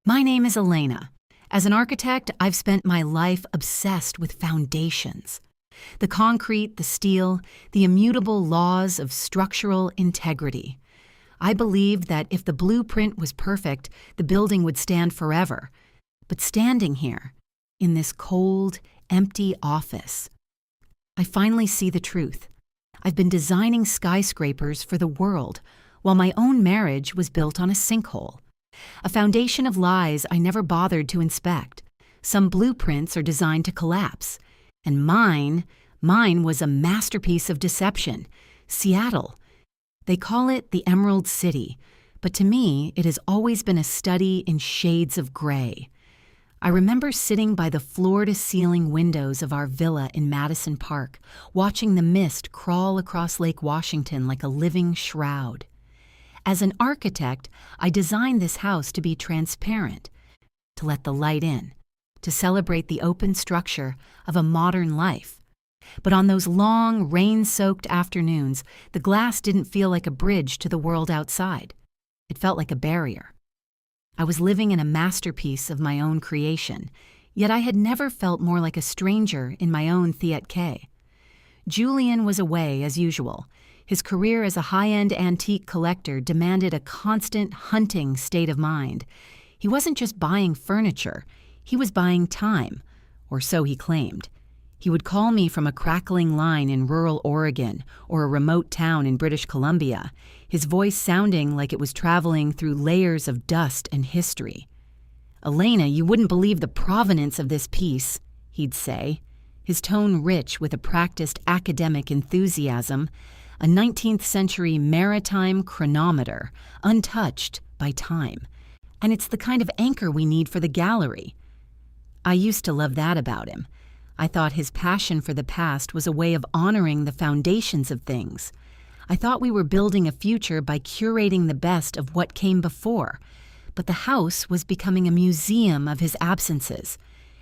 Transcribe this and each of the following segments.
My name is Elena. As an architect, I've spent my life obsessed with foundations. The concrete, the steel, the immutable laws of structural integrity. I believed that if the blueprint was perfect, the building would stand forever. But standing here, in this cold, empty office, I finally see the truth. I've been designing skyscrapers for the world, while my own marriage was built on a sinkhole. A foundation of lies I never bothered to inspect. Some blueprints are designed to collapse. And mine was a masterpiece of deception. Seattle. They call it the Emerald City, but to me, it has always been a study in shades of gray. I remember sitting by the floor-to-ceiling windows of our villa in Madison Park, watching the mist crawl across Lake Washington like a living shroud. As an architect, I designed this house to be transparent, to let the light in, to celebrate the open structure of a modern life. But on those long, rain-soaked afternoons, the glass didn't feel like a bridge to the world outside. It felt like a barrier. I was living in a masterpiece of my own creation, yet I had never felt more like a stranger in my own Theat K. Julian was away as usual. His career as a high-end antique collector demanded a constant hunting state of mind. He wasn't just buying furniture, he was buying time, or so he claimed. He would call me from a crackling line in rural Oregon or a remote town in British Columbia, his voice sounding like it was traveling through layers of dust and history. "Elena, you wouldn't believe the provenance of this piece," he'd say, his tone rich with a practiced academic enthusiasm. A 19th century maritime chronometer, untouched by time. And it's the kind of anchor we need for the gallery. I used to love that about him. I thought his passion for the past was a way of honoring the foundations of things. I thought we were building a future by curating the best of what came before. But the house was becoming a museum of his absences.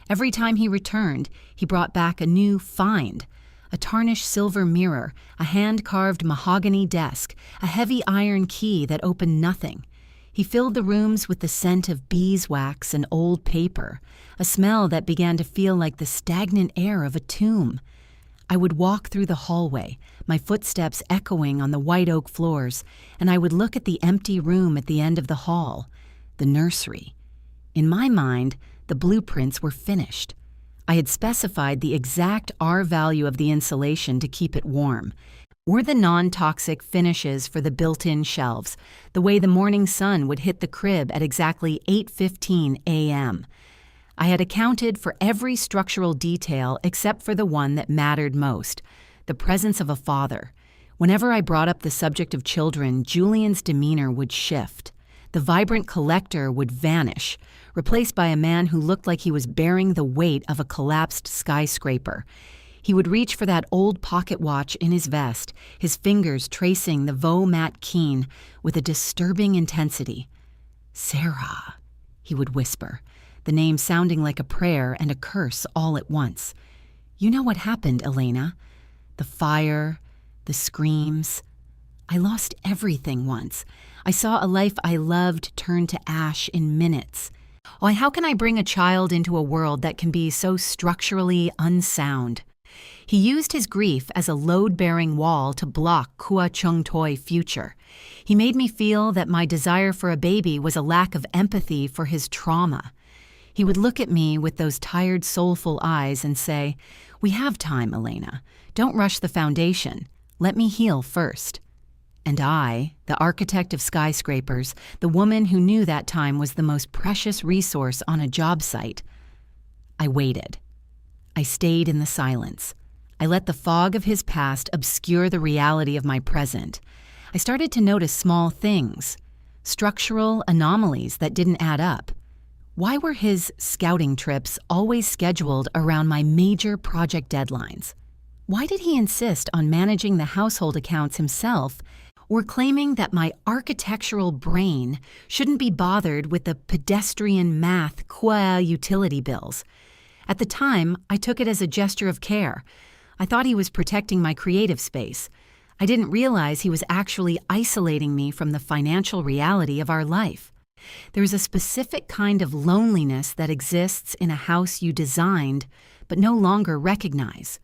Every time he returned, he brought back a new find. A tarnished silver mirror, a hand-carved mahogany desk, a heavy iron key that opened nothing. He filled the rooms with the scent of beeswax and old paper, a smell that began to feel like the stagnant air of a tomb. I would walk through the hallway, my footsteps echoing on the white oak floors, and I would look at the empty room at the end of the hall, the nursery. In my mind, the blueprints were finished. I had specified the exact R value of the insulation to keep it warm. Were the non-toxic finishes for the built-in shelves, the way the morning sun would hit the crib at exactly 8:15 a.m. I had accounted for every structural detail except for the one that mattered most, the presence of a father. Whenever I brought up the subject of children, Julian's demeanor would shift. The vibrant collector would vanish, replaced by a man who looked like he was bearing the weight of a collapsed skyscraper. He would reach for that old pocket watch in his vest, his fingers tracing the veau mat keen with a disturbing intensity. "Sarah," he would whisper, the name sounding like a prayer and a curse all at once. "You know what happened, Elena? The fire, the screams. I lost everything once. I saw a life I loved turn to ash in minutes. Why, how can I bring a child into a world that can be so structurally unsound?" He used his grief as a load-bearing wall to block Kua Chung Toi future. He made me feel that my desire for a baby was a lack of empathy for his trauma. He would look at me with those tired, soulful eyes and say, "We have time, Elena. Don't rush the foundation. Let me heal first." And I, the architect of skyscrapers, the woman who knew that time was the most precious resource on a job site, I waited. I stayed in the silence. I let the fog of his past obscure the reality of my present. I started to notice small things, structural anomalies that didn't add up. Why were his scouting trips always scheduled around my major project deadlines? Why did he insist on managing the household accounts himself, or claiming that my architectural brain shouldn't be bothered with the pedestrian math qua utility bills? At the time, I took it as a gesture of care. I thought he was protecting my creative space. I didn't realize he was actually isolating me from the financial reality of our life. There's a specific kind of loneliness that exists in a house you designed but no longer recognize.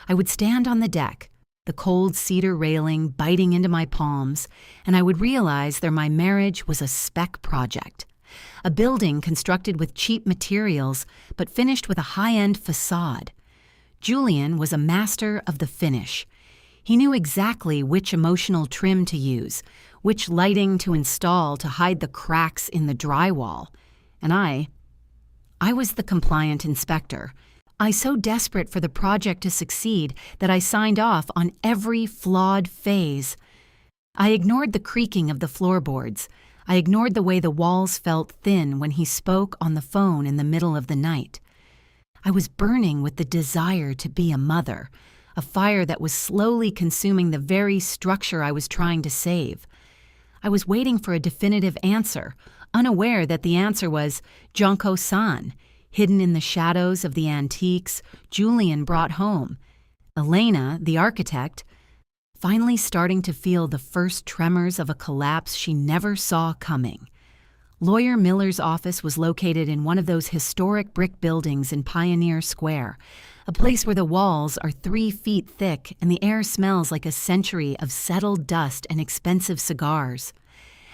I would stand on the deck, the cold cedar railing biting into my palms, and I would realize that my marriage was a spec project. A building constructed with cheap materials but finished with a high-end facade. Julian was a master of the finish. He knew exactly which emotional trim to use, which lighting to install to hide the cracks in the drywall. And I was the compliant inspector. I so desperate for the project to succeed that I signed off on every flawed phase. I ignored the creaking of the floorboards. I ignored the way the walls felt thin when he spoke on the phone in the middle of the night. I was burning with the desire to be a mother, a fire that was slowly consuming the very structure I was trying to save. I was waiting for a definitive answer, unaware that the answer was Jonko-san, hidden in the shadows of the antiques Julian brought home. Elena, the architect, finally starting to feel the first tremors of a collapse she never saw coming. Lawyer Miller's office was located in one of those historic brick buildings in Pioneer Square, a place where the walls are 3 feet thick and the air smells like a century of settled dust and expensive cigars.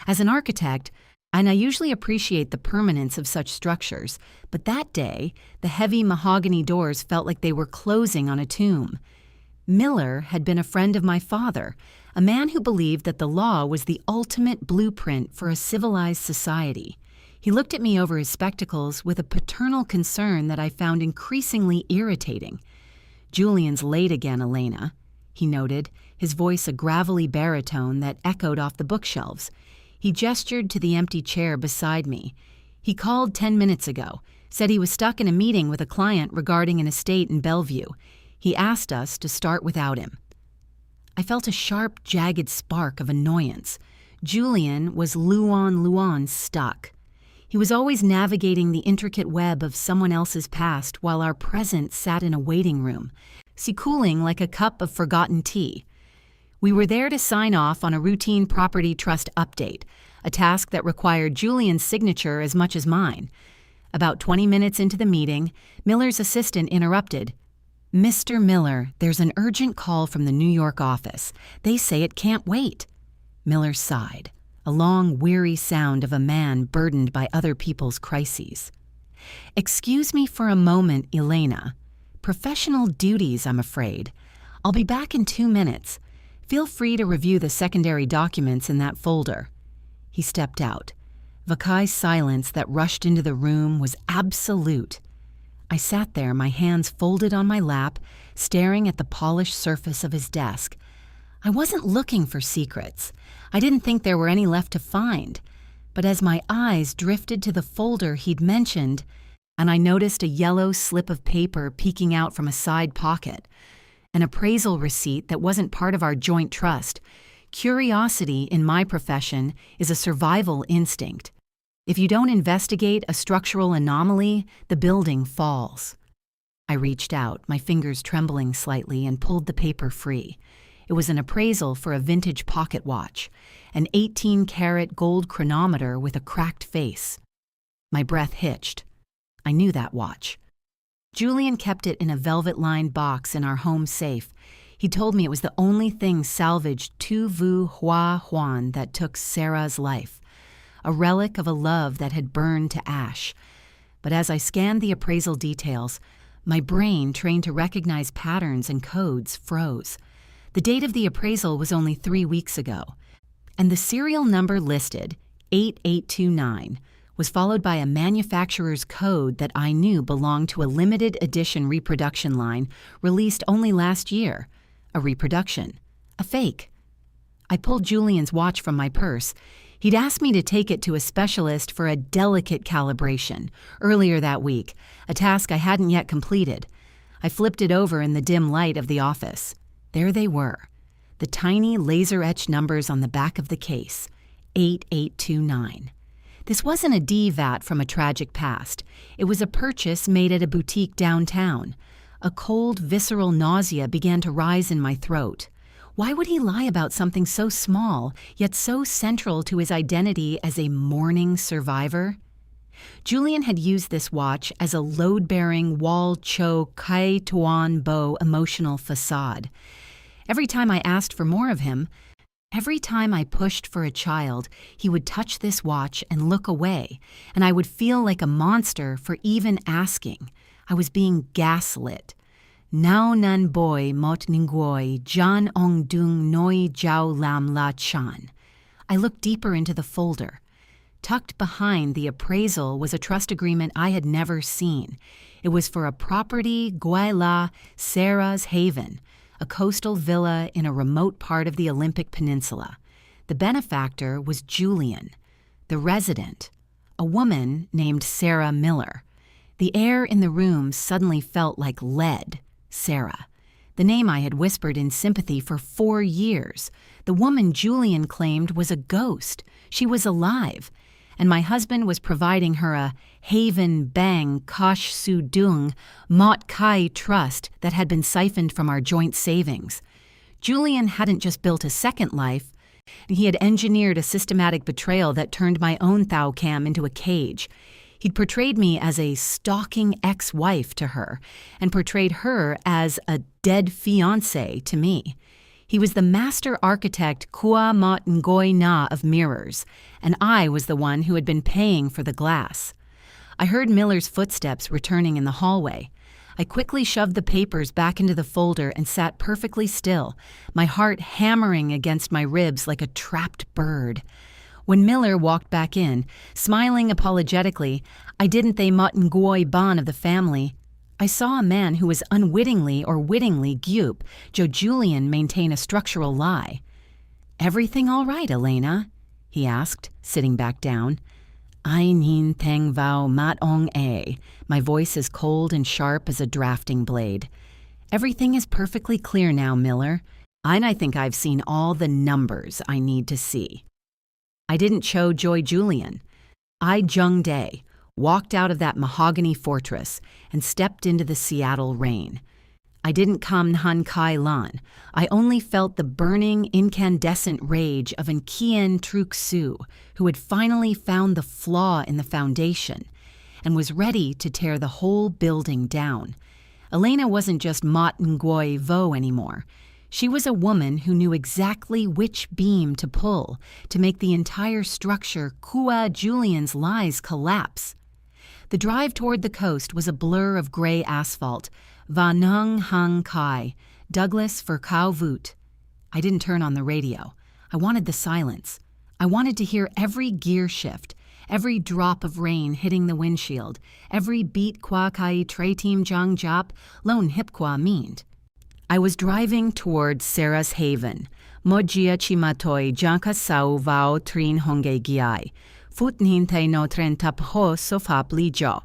As an architect, and I usually appreciate the permanence of such structures, but that day, the heavy mahogany doors felt like they were closing on a tomb. Miller had been a friend of my father, a man who believed that the law was the ultimate blueprint for a civilized society. He looked at me over his spectacles with a paternal concern that I found increasingly irritating. "Julian's late again, Elena," he noted, his voice a gravelly baritone that echoed off the bookshelves. He gestured to the empty chair beside me. "He called 10 minutes ago, said he was stuck in a meeting with a client regarding an estate in Bellevue. He asked us to start without him." I felt a sharp, jagged spark of annoyance. Julian was Luan stuck. He was always navigating the intricate web of someone else's past while our present sat in a waiting room, cooling like a cup of forgotten tea. We were there to sign off on a routine property trust update, a task that required Julian's signature as much as mine. About 20 minutes into the meeting, Miller's assistant interrupted. "Mr. Miller, there's an urgent call from the New York office. They say it can't wait." Miller sighed, a long, weary sound of a man burdened by other people's crises. "Excuse me for a moment, Elena. Professional duties, I'm afraid. I'll be back in 2 minutes. Feel free to review the secondary documents in that folder." He stepped out. Vakai's silence that rushed into the room was absolute. I sat there, my hands folded on my lap, staring at the polished surface of his desk. I wasn't looking for secrets. I didn't think there were any left to find. But as my eyes drifted to the folder he'd mentioned, and I noticed a yellow slip of paper peeking out from a side pocket, an appraisal receipt that wasn't part of our joint trust. Curiosity in my profession is a survival instinct. If you don't investigate a structural anomaly, the building falls. I reached out, my fingers trembling slightly, and pulled the paper free. It was an appraisal for a vintage pocket watch, an 18-karat gold chronometer with a cracked face. My breath hitched. I knew that watch. Julian kept it in a velvet-lined box in our home safe. He told me it was the only thing salvaged Tu Vu Hua Huan that took Sarah's life, a relic of a love that had burned to ash. But as I scanned the appraisal details, my brain, trained to recognize patterns and codes, froze. The date of the appraisal was only 3 weeks ago, and the serial number listed, 8829, was followed by a manufacturer's code that I knew belonged to a limited edition reproduction line released only last year. A reproduction. A fake. I pulled Julian's watch from my purse. He'd asked me to take it to a specialist for a delicate calibration earlier that week, a task I hadn't yet completed. I flipped it over in the dim light of the office. There they were, the tiny laser-etched numbers on the back of the case, 8829. This wasn't a DVAT from a tragic past. It was a purchase made at a boutique downtown. A cold, visceral nausea began to rise in my throat. Why would he lie about something so small, yet so central to his identity as a mourning survivor? Julian had used this watch as a load-bearing Wal Cho Kai Tuan Bo emotional facade. Every time I asked for more of him, every time I pushed for a child, he would touch this watch and look away, and I would feel like a monster for even asking. I was being gaslit. Nao nan boy mot ningoi jan ong dung noi jiao lam la chan. I looked deeper into the folder. Tucked behind the appraisal was a trust agreement I had never seen. It was for a property Goi La Sarah's Haven, a coastal villa in a remote part of the Olympic Peninsula. The benefactor was Julian. The resident, a woman named Sarah Miller. The air in the room suddenly felt like lead. Sarah, the name I had whispered in sympathy for 4 years. The woman Julian claimed was a ghost. She was alive. And my husband was providing her a Haven Bang Kosh Su Dung Mot Kai trust that had been siphoned from our joint savings. Julian hadn't just built a second life, he had engineered a systematic betrayal that turned my own Thao Cam into a cage. He'd portrayed me as a stalking ex-wife to her, and portrayed her as a dead fiancé to me. He was the master architect Kua Mot Ngoi Na of mirrors, and I was the one who had been paying for the glass. I heard Miller's footsteps returning in the hallway. I quickly shoved the papers back into the folder and sat perfectly still, my heart hammering against my ribs like a trapped bird. When Miller walked back in, smiling apologetically, I didn't they Mot Ngoi Ban of the family. I saw a man who was unwittingly or wittingly Gup, Joe Julian maintain a structural lie. "Everything all right, Elena?" he asked, sitting back down. "I nin thang vao mat ong a," my voice as cold and sharp as a drafting blade. "Everything is perfectly clear now, Miller, and I think I've seen all the numbers I need to see." I didn't show Joy Julian. I Jung Dae walked out of that mahogany fortress and stepped into the Seattle rain. I didn't come Nhan Kai Lan. I only felt the burning, incandescent rage of an Kien Truk Su, who had finally found the flaw in the foundation and was ready to tear the whole building down. Elena wasn't just Mot Ngoi Vo anymore. She was a woman who knew exactly which beam to pull to make the entire structure Kua Julian's lies collapse. The drive toward the coast was a blur of gray asphalt. Va Nung Hung Kai, Douglas for Khao Voot. I didn't turn on the radio. I wanted the silence. I wanted to hear every gear shift, every drop of rain hitting the windshield, every beat Kwa Kai Tre Team Jang Jap, Lone Hip Kwa meaned. I was driving toward Sarah's Haven. Mojia Chimatoi Janka Sao Vao Trin Honge Giai. Futnin Te no Tren Tap Ho Sofap Li Jo.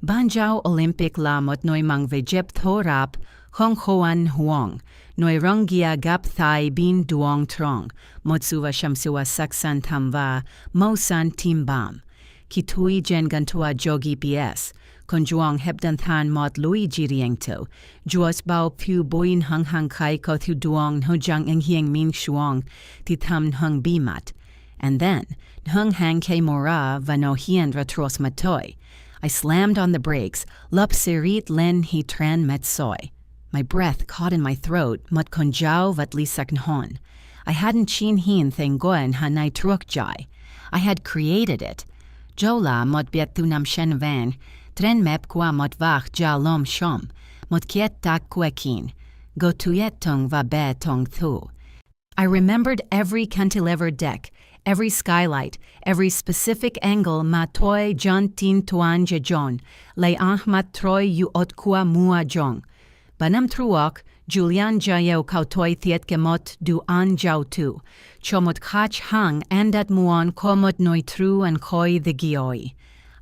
Banjao Olympic La Mot Noi Mang Vejep Thorap Hong Hoan Huang. Noi Rongia Gap Thai Bin Duong Trong. Motsuva Shamsua Saksan Tamva Mosan Timbam. Kitui Jen Gantua Jogi PS. Konjuang Hebdan Than Mot Lui Jiriengto. Juos Bao Pu Boin Hang Hang Kai Ko Thu Duong Hojang Eng Hieng Min Shuang Titam Hung Bimat. And then Hung Hang Ke Mora Vano Hien Ratros Matoi. I slammed on the brakes. Lup Sirit Len Hi Tran Metsoy. My breath caught in my throat. Mot Konjao Vat Lisak Nhon. I hadn't chin hin Thengoen Hanai Truok Jai. I had created it. Jola Mot Biet Tunam Shen Van. Tren mep kwa mot vach ja lom shom, mot kiet tak kwekin, go tuyet tong va be tong thu. I remembered every cantilevered deck, every skylight, every specific angle ma toi jon tin tuan jejon, le ah mat troi yu ot kwa mua jong. Banam truok, Julian jayeo kautoi thiet gemot du an jau tu, chomot kach hang andat muon komot noi tru an koi the gioi.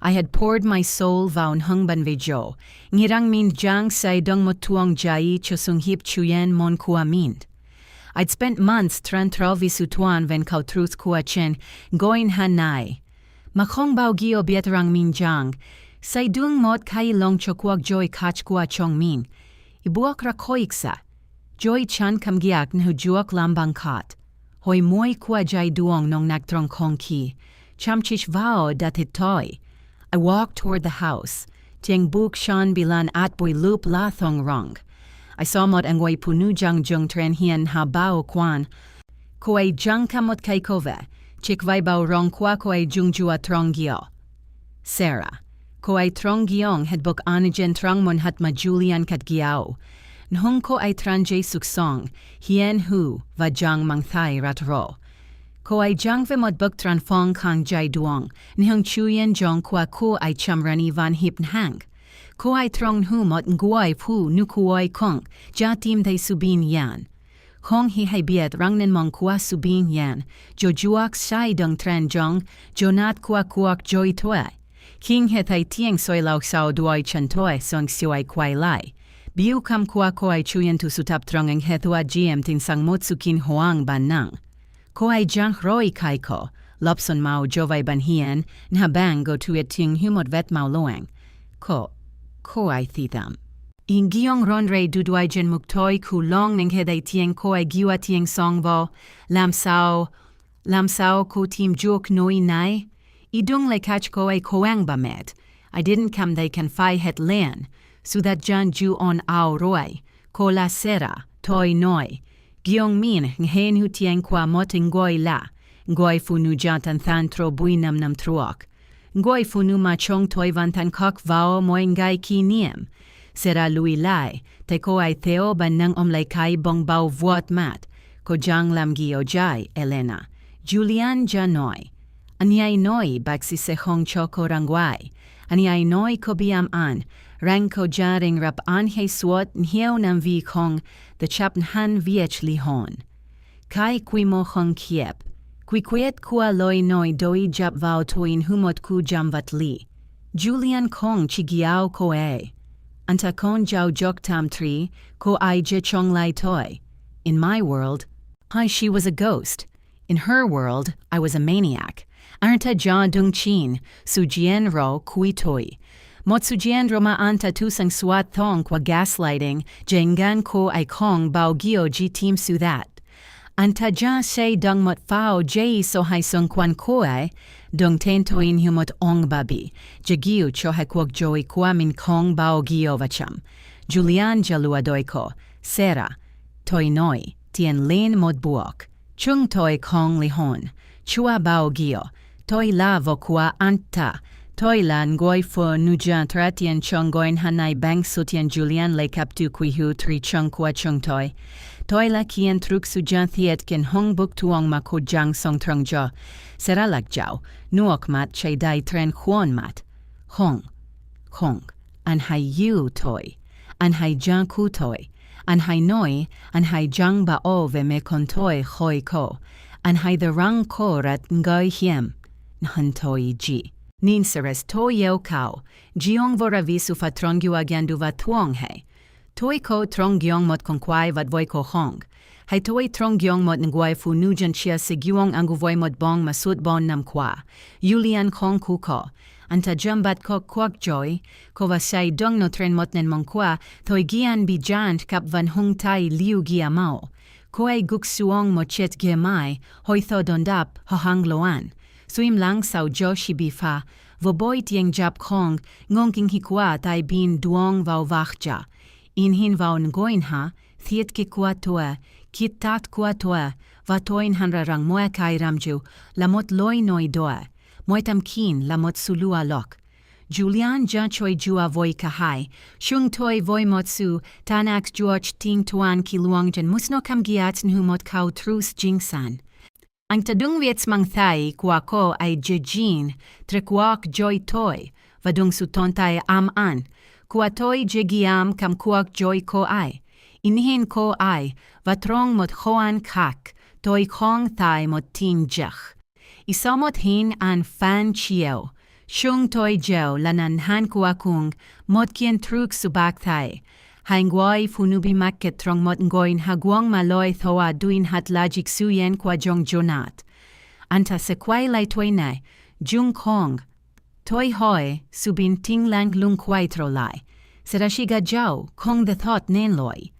I had poured my soul vaun hung ban vejo, ngirang min jang sai dong mo tuong jai chosung hip chuyen mon kua mint. I'd spent months tran trovi sutuan ven kau truth kua chen, goin hanai. Makong bao gio bietrang min jang, sai dung mot kai long chokwag joy kach kua chong min. Ibuak rakoiksa. Joy chan kam giak nhu juok lambang kat. Hoi moi kwa jai duong nong naktrong kong ki. Cham chish vao datit toy. I walked toward the house. Tieng buk shan bilan at boy loop la thong rong. I saw mot angway punu jang jung tren hien ha bao kwan. Koay jang kamot kay kove. Chik vai bao rong kwa koay jung jua trong gyo. Sarah. Koay trong gyong had book anajen trong mon hatma Julian kat gyao. Nhung ko ay tranje suksong, hien hu, va jang mang thai rat ro. Ko ay jang ve mod buk tran fong kang jai duong, nhung chuyen jong kwa ko ay chamrani van hip hang. Ko ay trong hu mot nguay pu nu kuoy kong, ja tim they subin yan. Hong hi hay biet rangnen mong kwa subin yan, jo juak sai dong tran jong, jo nat kwa kuak joy toy. King het ay tieng soy lau sao duoy chan toy song siway kway lai. Biu kam kwa ko ay chuyen tu sutap trongeng hetua GM tin sang motsukin hoang ban nang. Ko ay jang roi kai ko, lopson mao jovay ban hien, nha bang go tu et ting humot vet mao loeng. Ko ay thidam. In giong ron rei duduay jen muktoy ku long ning heday tieng ko ay giwa tieng song vo, lam sao ko tim juk noi nai. Idung le catch ko ay koang ba met. I didn't come they can fi het len. So that jan ju on au roi, ko la sera, toi noi. Giong min, nghen hu tieng kwa mot ngoi la. Ngoi fu nu jantan than tro buinam nam truok. Ngoi fu nu ma chong toi van tan kok vao moi ngai ki niem. Sera lui lai, te ko ay theo ban nang omlai kai bong bao vuot mat. Ko jang lam gi o jai, Elena. Julian janoi. Anyay noi baksi se hong choko rangwai. Anyay noi ko biam an. Rang ko jaring rap an he suot nheo nam vi kong the chap han viech li hon. Kai kui mo hong kiep. Kui kwiet kua loi noi doi jap vao toin humot ku jamvat li. Julian kong chi giao ko e. Anta kon jau jok tam tri ko ai je chong lai toi. In my world, she was a ghost. In her world, I was a maniac. Arta ja dung chin, su jien ro kui toi. Motsujian roma anta tusang suat thong kwa gaslighting, jengan ko ay kong bao gio ji team su that. Anta ja say dung mot fao jay so hai sung kwan ko ay, dung ten toin humot ong babi, jagiu cho hai kwak joy kwa min kong bao gio vacham. Julian jalua doiko, Sera, toi noi, tien len mod buok, chung toi kong lihon, chua bao gio, toi la vo kwa anta, toi lan goi fo nujan tratien chong goin hanai bang sutien Julian le kaptu kui hu tri chong kwa chung toi. Toi la kien truk su jan thiet ken hong buk tuong ma ko jang song trong jo. Sera lak jau, nuok mat chay dai tren huon mat. Hong. An hai yu toi. An hai jang ku toi. An hai noi, an hai jang ba o ve me kon toi hoi ko. An hai the rang ko rat ngoi hiem. Nhan toi ji. Nin seres to yeo kao, jiong voravisu fa trongyu agandu va tuong he. Toi ko trongyong mot konkwai vat voi ko hong. Hai toi trongyong mot nguai fu nujan chia seguong angu voi mot bong masut bon nam kwa. Julian kong kuko. Anta jambat ko kwak joy, ko va sai dong no tren mot nen mong kwa, toi gian bi jant kap van hung tai liu gia mao. Ko ay guk suong mo chet ge mai, hoi tho dondap, ho hang loan. Suim lang sao jo shibifa, vo boy tieng jap kong, ngongking hikwa tai bin duong vau vachja. Inhin vau ngoin ha, thiet ki kwa toa, kit tat kwa toa, va toin hanra rang moa kai ramju, lamot loi noi doa, moitam kin lamot sulua lok. Julian ja choi jua voi kahai, shung toi voi motsu, tanax juoch ting tuan ki luangjan musno kam giat nhumot kau trus jingsan. Ang tadung viets mang thai kwa ko ay jejin, trekwak joy toy, vadung sutontay am an, kwa toy jegiam kam kuak joy ko ay. Inhin ko ay, vatrong mot hoan kak, toy kong thai mot tin jach. Isamot hin an fan chieo, shung toy jeo lanan han kuakung, mot kien truk subak thai. Haingwai funubi maket trong mot ngoin hagwang maloy thoa duin hat lajik suyen kwa jong jonat. Anta sekwai lai toy nai, jung kong. Toy hoi, subin ting lang lung kwai tro lai. Serashiga jau, kong the thought nen loy.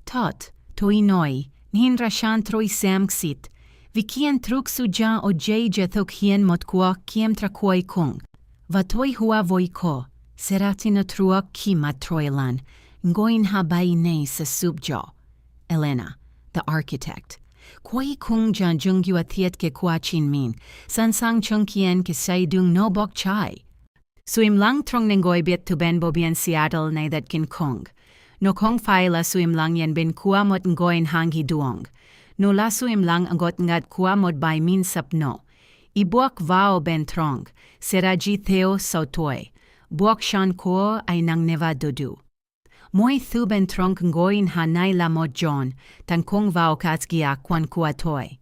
Tot, Toi noi, nihin rashan troi sam ksit. Vikien truk suja o jeje thuk hien mot kwa kiem trakoi kung. Va toi hua voi ko, seratina truak kima troilan, ngoin habai ne sa subjo. Elena, the architect. Koi kung jan jungyu athiet ke kwa chin min, sansang chung kien ke say dung no bok chai. Suim lang trong nengoy biet tu ben bo bien Seattle na that kin kong. No kong fai la suim lang yen bin kua mot ngoin hangi duong. No la suim lang agot ngat kua mot by min sap no. Ibuak vao ben trong, seraji theo sautoy. Buak shan ko ay nang neva dodu. Moi thu ben trong ngoin hanay la mot John, tan kong vao katsgia kwan kua toy.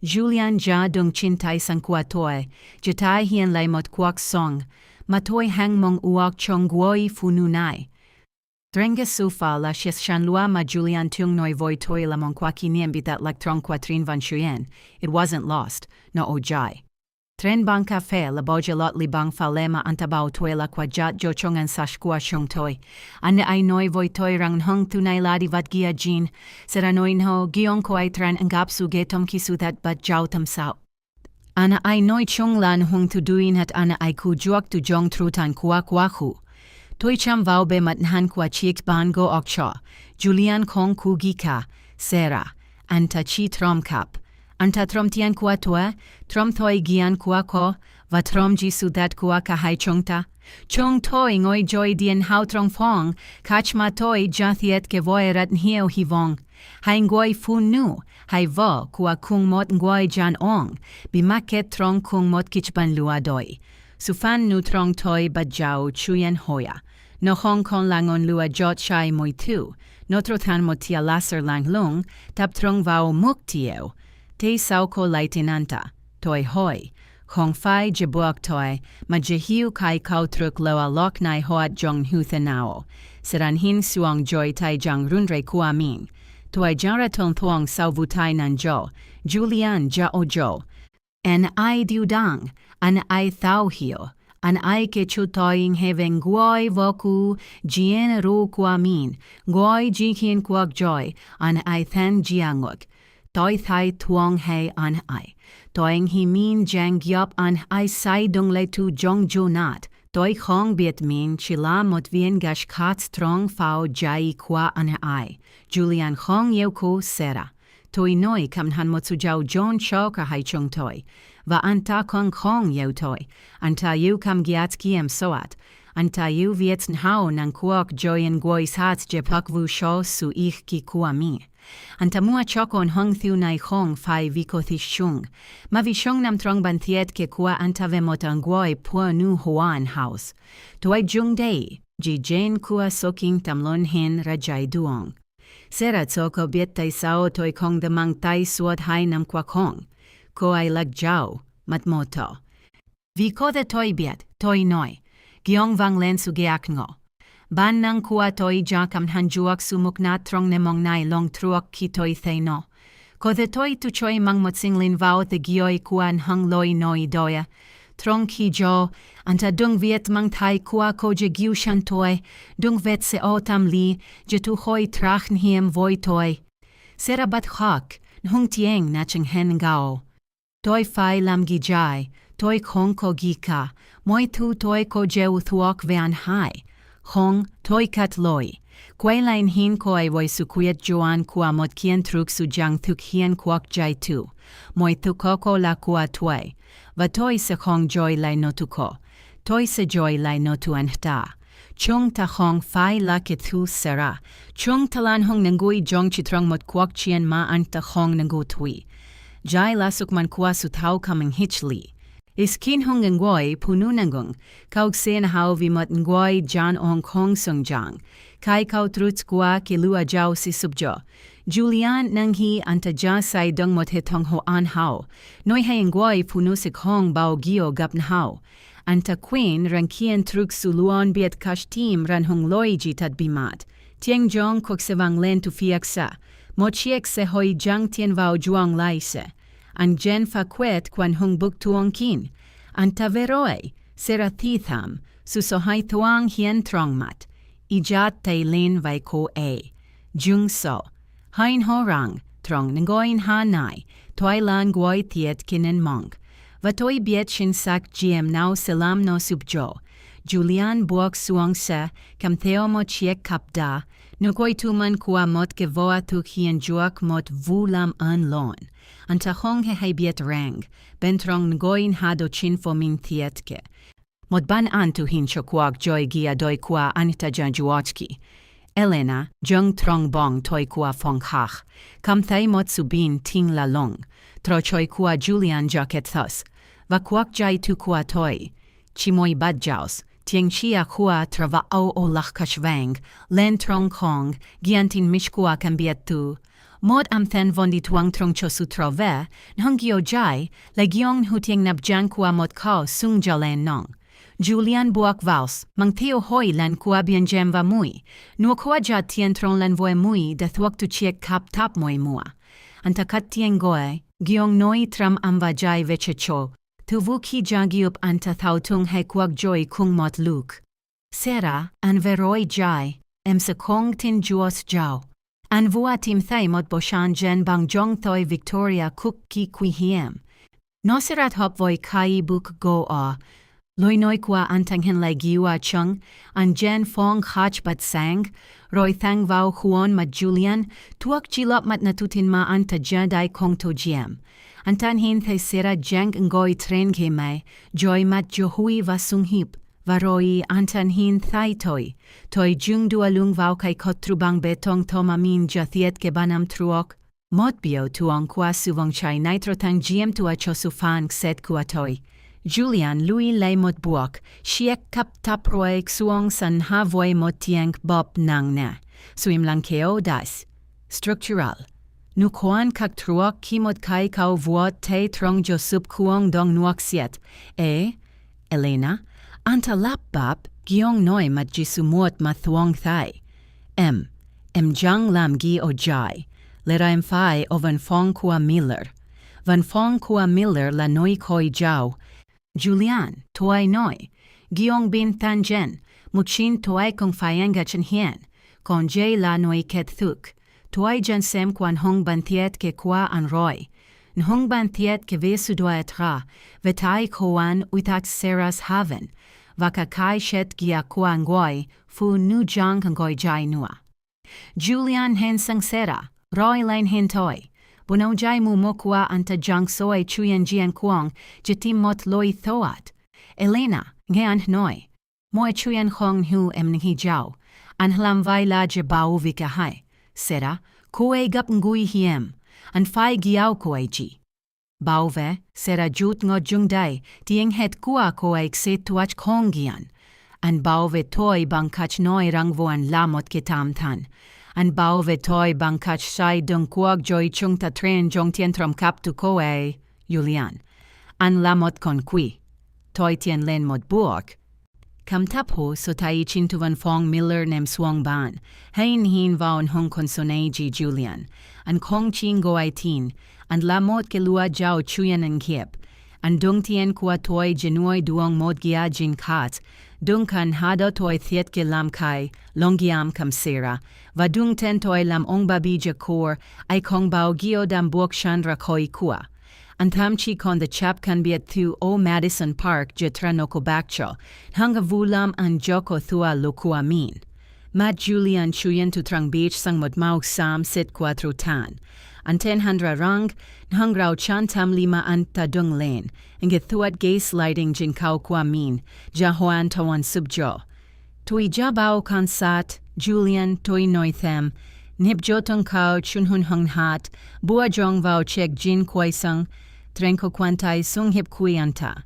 Julian ja dung chintay sang kua toy, jatay hien lay mot kuak song, matoy hang mong uak chong guoi fununay. Drenga sufa la shies shanlua ma Julian tung noi voi toy la mong kwa kiniem bitat lak trong quatrin van shuyen. It wasn't lost, no ojai. Tren bang cafe la boja lot li bang falema antabao toy la kwa jat jo chong an sashkua shong toy. Ane ay noi voi toy rang hung tunay ladi vat gia jin. Sera noin ho giong ko ay tran angap su getom kisu that bat jau tam sao. Ana ay noi chung lan hung tu duin hat ana ay ku juak tu jong trutan kua kwa hu. Toi cham vau be matnhan kwa chiek ban go okcha, Julian kong kugika, Sera, anta chi trom kap. Anta trom tian kwa toa, trom thoi gian kwa ko, va trom ji sudat kwa ka hai chongta. Chong toi ngoi joy dien hao trong fong, kach ma toi jathiet ke voi rat hieo hivong. Hai ngoi fu nu, hai vo kwa kung mot ngoi jan ong, bimaket trong kung mot kichban lua doi. Sufan nu trong toi bat jau chuyen hoya. No Hong Kong langon lua jot shai moi tu, no trotan motia laser lang lung, tap trong vao muk tieo. Te sao ko laitinanta, toi hoi. Hong fai jebuak toi, ma jehiu kai kau truk loa lok nai hoat jong huthanao. Seran hin suang joy tai jang rundre kua min. Toi jara ton thuang sao vutai nan jo, Julian ja o jo. En ai diudang, an ai thao hio. An ai ke chutoing heveng guoi voku jien ru kwa min, guoi jikin kwak joy, an ai than jianguk. Toi thai tuong hei an ai. Toing hi min jang gyop an ai sai dung le tu jong jo nat. Toi khong biet min chila mot vien gash kat strong fao jai kwa an ai. Julian khong yeu ko Sera. Toi noi kam han motsu jau John Cho ka hai chung toi. Va anta kong kong yeu toi. Anta yu kam giat kiem soat. Anta yu viets hao nang kuok joyen guois hats je pak vu sho su ich ki kua mi. Anta mua chokon hong thiu nai kong fai viko thi shung. Ma vi shung nam trong ban thiet ke kua anta vemot ang guoi pua nu hoan house. Tuai jung dei, ji jen kua soking tamlon hin rajai duong. Sera tsoko biet tai sao toi kong de mang tai suot hai nam kwa kong. Ko ai lag jau, matmoto. Vi ko de toi biet, toi noi. Giong vang len su geak ngo. Ban nang kua toi ja kam hanjuak sumuk na trong ne mong nai long truak ki toi thay no. Ko de toi tu choi mang mot singlin vao the gioi kuan hang loi noi doya. Trong ki jo, anta dung viet mang thai kua ko je giu shan toi, dung vet se o tam li, je tu hoi trachen hiem voi toi. Sera bat hak, nhung tieng na cheng hen gao. Toi fai lam gi jai, toi kong ko gi ka, moi tu toi ko je u thuok vean hai. Hong, toi kat loi. Kway lain hin ko ay voi sukuyet joan kua mot kien truk su jang thuk hien kuak jai tu. Moi tu koko la kua tuay. Va toi se hong joy lai no tu ko. Toi se joy lai no tu an ta. Chung ta hong fai la ke thu sera. Chung talan hong nangui jong chitrong mot kuak chien ma an ta hong nangu tui. Jai la sukman kua su tau kaming hichli. Is kin hong ngoi punu nangung, kaug sen hao vi mot ngoi jan ong kong sung jang, kai kau truts kua ke lua jau si subjo. Julian nang hi anta ja sai dong mot he tong ho an hao, noi hai ngoi punu si kong bao gio gapn hao. Anta queen ran kien truk su luon biet kash team ran hong loi jitat bimat. Tieng jong kok se vang len tu fiak sa, mo chiek se hoi jang tien vao juang lai se. An jen fa kwet kwan hung buk tuong kin. Anta veroi, sera thitham, su so hai thuang hien trong mat. Ijat tai lin vai ko e. Jung so. Hein horang, trong ngoin ha nai, toi lan goi thiet kinen mong. Vatoi biet shin sak giem nao selam no subjo. Julian buok suong se, kam theo mo chiek kapda, nukoi tuman kua mot gevoa tuk hien juak mot vulam lon. Anta hong he biet rang, bentrong ngoin hado chin fo min thietke. Mot ban tu hin chokwag joy gia doi kua anita jan juachki. Elena, jung trong bong toi kua fong hach, kam thay mot subin ting la long, tro choi kua Julian jaket thus, va kuak jai tu kua toi, chimoi bad jaus, tieng chia kua trava au o lach kashvang, len trong kong, giantin mishkua kambiet tu, mod am then vondi tuang trong chosu trove, nhungio jai, legiong hutieng nabjan kua mod kao sung jalen nong. Julian buak vals, mang theo hoi lan kua bien jem va mui, nuo kua ja tien tron lan voe mui da thuak tu chiek kap tap moi mua. Anta kat tien goe, giong noi tram amva jai veche cho, tu vu ki jagiup anta thau tung he kuak joy kung mot luk. Sera, an veroi jai, em se kong tin juos jau. An vua tim thay mot boshan jen bang jong thoi Victoria kuk ki kui hiem. Nosirat hop voi kai buk go a, loi noi kwa antang hen lai giwa chung, an jen fong hach bat sang, roi thang vau huon mat Julian, tuak jilop mat natutin ma anta jadai kong to jiem. Antan hin thay sera jeng ngoi tren ke mai, joy mat johui va sung hip, va roi antan hin thay toi jung dualung vau kai kotrubang betong toma min jathiet ke banam truok, mot bio tuong kwa suvong chai nitrotang jiem tua chosu fang set kua toi. Julian lui lei mot buok, shiek kap tap roek suong san ha voi mot tieng bob nang na. Suim lang keo das. Structural. Nu koan kak truok ki mot kai kau vuot te trong jo sup kuong dong nuok siet. Elena, anta lap bap, giong noi mat jisumuot ma thuong thai. Em jang lam gi o jai. Lera em fai o van fong kua Miller. Van fong kua Miller la noi koi jau. Julian, toai noi, giong bin tangen, muchin toai kong fayanga chen hien, kon jay la noi ket thuk, toai jen sem kwan hong ban thiet ke kwa an roi, nhong ban thiet ke vesu doa etra, vetai koan uitak seras haven, vaka kai shet gia kwa ngoi, fu nu jang ngoi jai nua. Julian hen sang sera, roi lain hen toi, Buno jai mu mokwa anta jang soe chuyen jian kuang, jitim mot loi thoat. Elena, ngean noi. Moe chuyen hong hu emnhi jau. An hlam vai la je bau vika hai. Sera, koe gap ngui hiem. An fai giau koe ji. Bau ve, sera jut ngo jung dai, tieng het kua koe kse tuach kong gian. An bau ve toi bang kach noi rangvoan lamot ketam tan. An bau ve toi bang kach sai dung kuag joy chung ta tren jong tien trom kap tu koe, Julian. An lamot kon kui. Toi tien len mod buok. Kam tap ho so tai chin tu van fong Miller nem swang ban. Hein hin vaun hong konsoneji Julian. An kong chin go ai tin. An lamot ke lua jau chuyen en kiep. An dung tien kua toi genuoi duong mod gia jin kat. Dung kan hado toi thiet ke lam kai, longiam kam sera, va dung ten toi lam ong babi jakor, ai kong bao gio dam buok chandra koi kua. Antam chi kon the chap kan biet thu o Madison Park jetra noko bakcho, hanga vulam an joko thua lokua min. Mat Julian chuyen tu trang beach sang mod mauk sam sit quatro tan. Anten handra rang, hangrao chan tam lima anta dung len, nge thuat gas lighting jin kau kwa min, ja hoan tawan subjo. Tui jabao kansat, Julian toi noi them, nip jotong kau chunhun hung hat, bua jong vao chek jin kwai sang, trenko kwantai sung hip kui anta.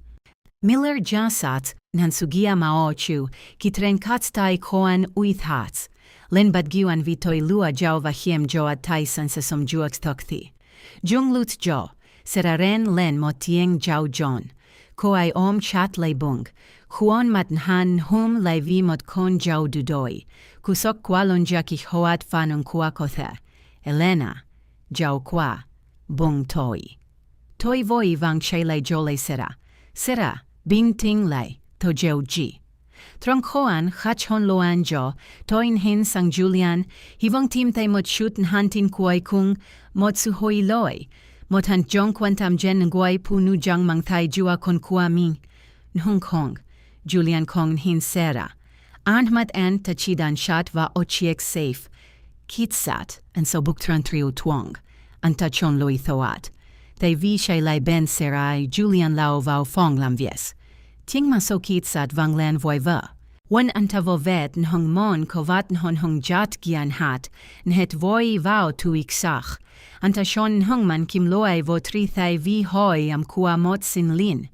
Miller jasat, nan sugia mao chu, ki tren katstai koan uith hats. Len bad giwan vitoi lua jau va hiem jo at tai san se som juax tokthi. Jung lut jo, seraren len mo tieng jau jon. Ko ai om chat lay bung. Huon mat han hum lay vi mot kon jau dudoi. Kusok kwalon jaki hoat fanung kwa kothe. Elena, jau kwa, bung toi. Toi voi vang chay lay jo lay sera. Sera, bing ting lay, to jau ji. Trong koan hachon loan jo, toin hin sang Julian, hivong tim tay mot shoot hantin kuay kung mot suhoi loy, mot han jong kwantam jen nguay punu jang mang tay jua kon kuamin. Nhung kong, Julian kong hin sera. Arnmat en tachidan shat va ochiek safe. Kitsat, and so buktran trio twong, antachon loi thoat. Tay vi shay lai ben serai, Julian lao vau fong lam vies. Ting masokit sat vang len voiva. Wan antavovet nhong mon kovat nhon hong jat gian hat, nhet voi vau tu iksach. Antashon nhong man kim loay vo tri thai vi hoi am kua mot sin lin.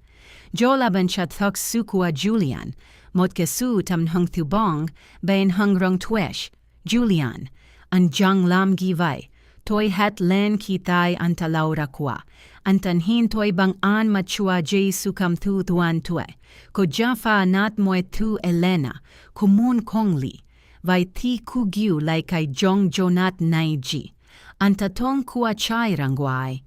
Jo laban chat thok su kua Julian, mot kesu tam nhong thubong, bain hong rong twesh. Julian, an jang lam givai. Toy het len kitai anta laura kwa. Antan hin toy bang an machua Jesu kam tu tuan tue. Ko jafa nat moe tu Elena, kumun kongli. Vai ti kugiu lai kai jong jonat naiji. Anta tong kua chai rangwai.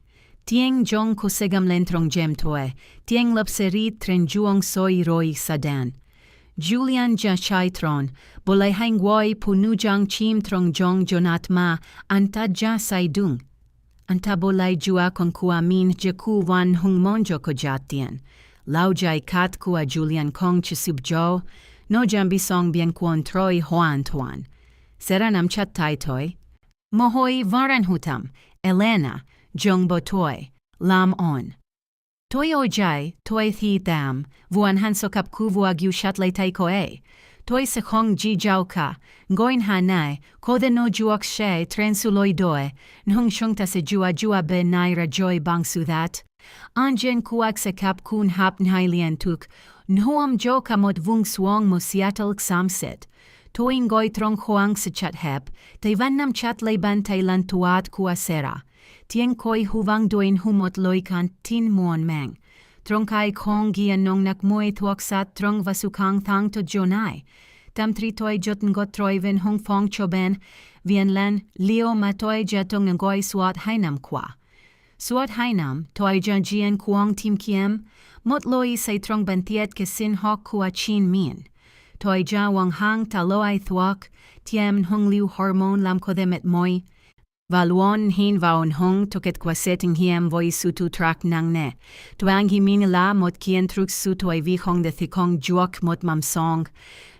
Tieng jong kusegam len trong jem toe. Tieng lapserit tren juong soi roi sadan. Julian ja chai tron, bolay hangwoi punujang chim trong jong jonat ma, anta ja saidung. Anta bolay jua kon kua min jeku wan hung monjo ko jatien. Lau jai kat kua Julian kong chisub jo, no jambi song bien kuon troi hoan tuan. Seranam chat tai toy. Mohoi varan hutam, Elena, jong botoi, lam on. Toy ojai, toy thi dam, vuan hanso kap ku vuagiu shatlay tai koe. Toy se kong ji jau ka, ngoin hanai, kode no juok she trensuloi doe, nhung shungta se jua be naira joy bang su that. Anjen kuak se kap kun hap nhai lien tuk, nhuam jo kamot vung swong mo Seattle xamset. Toy ngoi trong hoang se chat hep, te van nam chat ban tai lan tuat kua sera. Tieng koi huvang doin humot loi kan tin muon meng. Trong kai kong gian nong nak mui tuok sat trong vasukang thang to jonai. Tam tri toi joten got troiven hong fong choben, vien len leo matoi jetong ngoi suat hainam kwa. Suat hainam, toi jan jian kuang tim kiem, mot loi say trong bantiet ke sin hok kua chin min. Toi ja wang hang ta loai thuak, tiem hong liu hormone lam kodem et moi. Valuon hin vaon hong toket kwa setting hiem voi sutu trak nang ne. Tuang hi min la mot kien truk sutu ai vi hong de thikong juok mot mam song.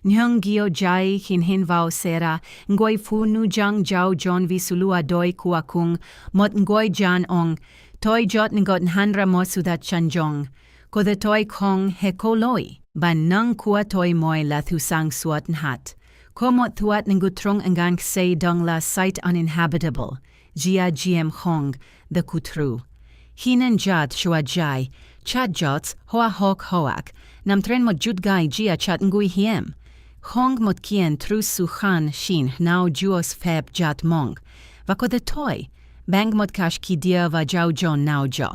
Nyong gio jai hin vao sera, ngoi fu nu jang jau jon vi sulua doi kua kung, mot ngoi jan ong, toi jot ngot nhandra mo sudat chanjong. Ko de toi kong he ko loi, ban nang kua toi moi la thusang suat nhat. Komot thuat ngutrong angang say dong la site uninhabitable, jia gm hong, the kutru. Hinan jat shua jai, chat jots hoa hok hoak, nam tren mot jutgai jia chat ngui hiem. Hong mot kien trus su khan shin now juos feb jat mong. Vako the toy, bang mot kash ki dia va jau jon now jo.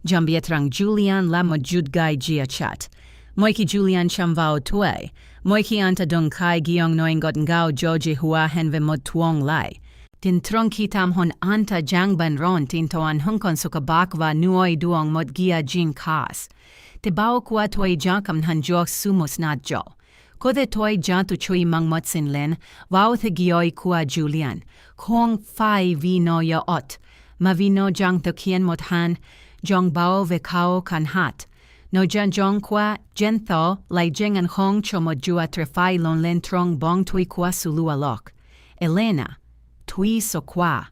Jambietrang Julian la mot jutgai jia chat. Moiki Julian chamvao tue. Moiki anta dong kai giong noing got ngao joji hua henve mod tuong lai. Tin trong kitam hon anta jang ban ron tin toan hungkon sukabak va nuoi duong mod gia jin kas. Te bao kua toi jankam han jok sumos nat jo. Kode toi jantu chui mang mot sin len, vao the gioi kua Julian. Kong fai vi no ya ot. Ma vi no jang to kien mot han, jong bao ve kao kan hat. No jan jong kwa, jen tho, lai jeng an hong chomo jua trefai lon len trong bong tui kwa sulua lok. Elena, tui so kwa.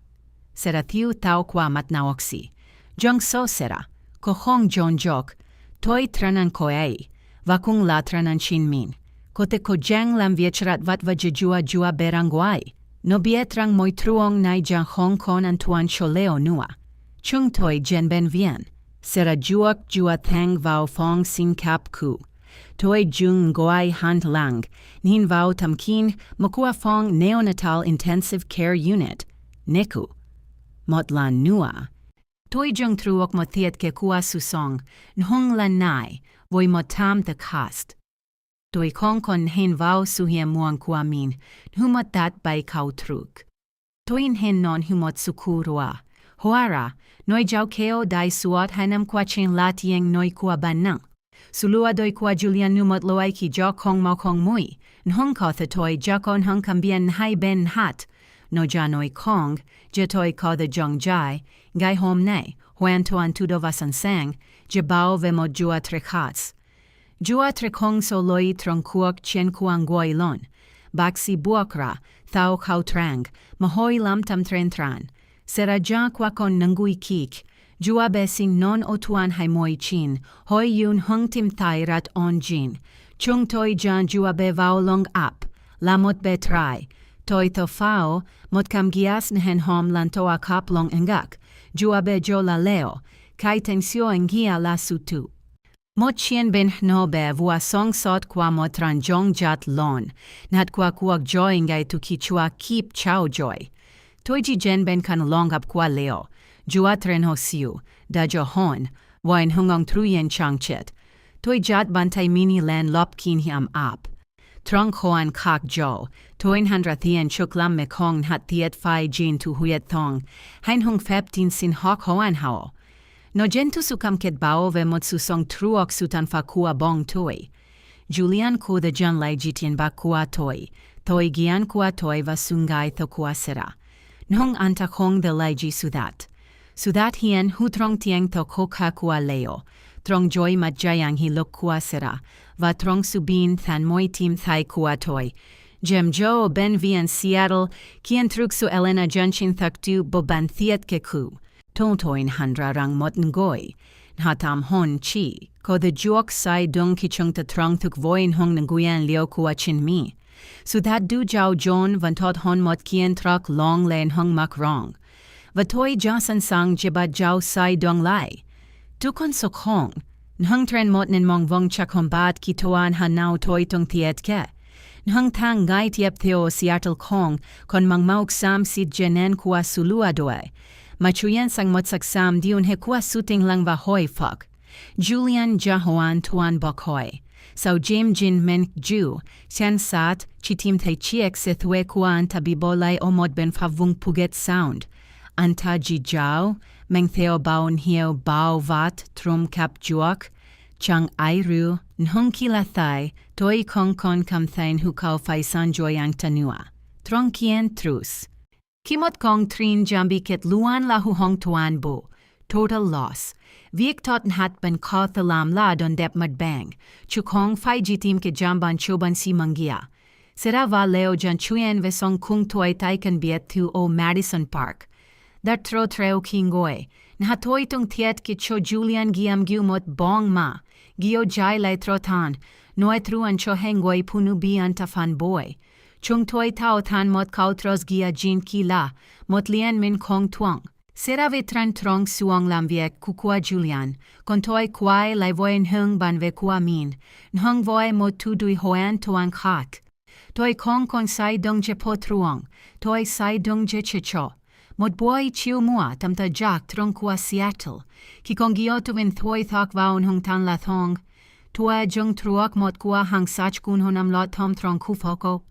Sera tiu tau kwa matnaoksi. Jong so sera, ko hong jon jok, toi tranan koei, vakung la tranan chin min. Ko te ko jeng lam viechrat vat vajejua jua berangwai. No bietrang moi truong nai jang hong kon an tuan choleo nua. Chung toi jen ben vien. Sera juak jua thang vao fong sin kap ku. Toi jung goai hand lang. Nin vao tamkin mokua fong neonatal intensive care unit. Neku. Motlan nua. Toi jung truok mothiet ke kua susong. Nhong lan nai. Voi motam the cast. Toi kong kon hen vao suhiem muang kua min. Humot dat by kau truk. Toin hen non humot sukurua. Hoara. Noi jau keo dai suot hanam kwa chen latieng noi kua banang. Sulua doi kwa Julian numot loai ki jo kong mo kong mui. Nhung ko the toi jakon hung kambien hai ben hat. No janoi kong, jetoi ko the jong jai, gai hom ne, huan toan tudovasan sang, jebao vemo jua trekats. Jua trekong so loi trong kuok chen kuang goi lon. Baksi buakra, thao kau trang, mahoi lam tam tren tran. Sera ja kwa kon nangui kik, jua besing non otuan hai moi chin, hoi yun hung tim thai rat on jin. Chung toi jan jua be vao long ap, lamot be trai. Toi to fao, mot kam gias nhen hom lan toa kap long engak, jua be jo la leo, kai tensio engia la sutu. Mot chien ben no be vua song sot kwa mot ran jong jat lon, nat kwa kuak joy ngai tu kichua keep chow joy. Toi ji jen ben kan long ap kwa leo, jua tren ho siu, da jo hon, wain hungong truyen chang chet. Toi jat bantai mini len lop kin hiam ap. Trong hoan kak jo, toin handra thien chuklam me kong hat thiet fai jin tu huyet thong, hein hung fep tin sin hok hoan hao. No gentu sukam ket bao ve mot susong truok sutan fa kua bong toi. Julian ku the jan lai jitien ba kua toi, toi gian kua toi va sungai tho kua sera. Nhung anta kong the lai ji sudat. Sudat hien hu trong tieng tho koka kua leo. Trong joy mat jayang hi lok kua sera, va trong subin than moi tim thai kua toi. Jem jo ben vian Seattle, kien truk su Elena janchin thaktu boban thiet ke ku. Tontoin handra rang mot ngoi. Hatam hon chi, ko the juok sai dung ki chung ta trong tuk voin hong nguyen leo kua chin mi. Sudat du jau jon van tot hon mot kien trak long len hong mak rong. Vatoi jasan sang jibat jau sai dong lai. Tukon sok hong, nhung tren mot nin mong vong chakombat ki toan hanau toi tong tiet ke. Nhung tang ngai tiep theo Seattle kong kon mang mauk sam sit jenen kua sulua doe. Machuyen sang mot saksam diun he kua suting lang va hoi fok. Julian jahoan tuan bok hoi. Sau jim jin men ju, sian sat, chitim tai chiek se thue kuan tabibolai omod ben favung puget sound. Anta ji jau, meng theo baon hieo bao vat trum kap juok, chang airu, nhung kila thai, toi kong kon kam thain hukau faisan joyang tanua. Trong kien trus. Kimot kong trin jambi ket luan la hu hong tuan bo. Total loss. Viek totten hat ben ka thalam la don dep mad bang. Chukong fai jitim ke jamban choban si mangia. Sera va leo jan chuyen vesong kung toy taikan biet tu o Madison Park. That tro treo kingoy. Nhatoy tong tiet ki cho Julian giam giumot bong ma. Gio jai lai trotan. Noy truan cho hengoy punu bian tafan boy. Chung toy tao tan mot kautros gia jin ki la. Mot lien min kong tuang. Sera vetran trong suong lam viek kukua Julian. Kon toy kwai lai voyen hung ban ve kua min. Nhung voy mot tu dui hoan tuang kak. Toy kong kon sai dong je po truong. Toy sai dong je chicho. Mod boy chiu mua tamta jak trong kua Seattle. Ki kong giotu vin thoi thak vaun hung tan la thong. Tua jung truok mot kua hang sach kun honam lot tom trong kufoko.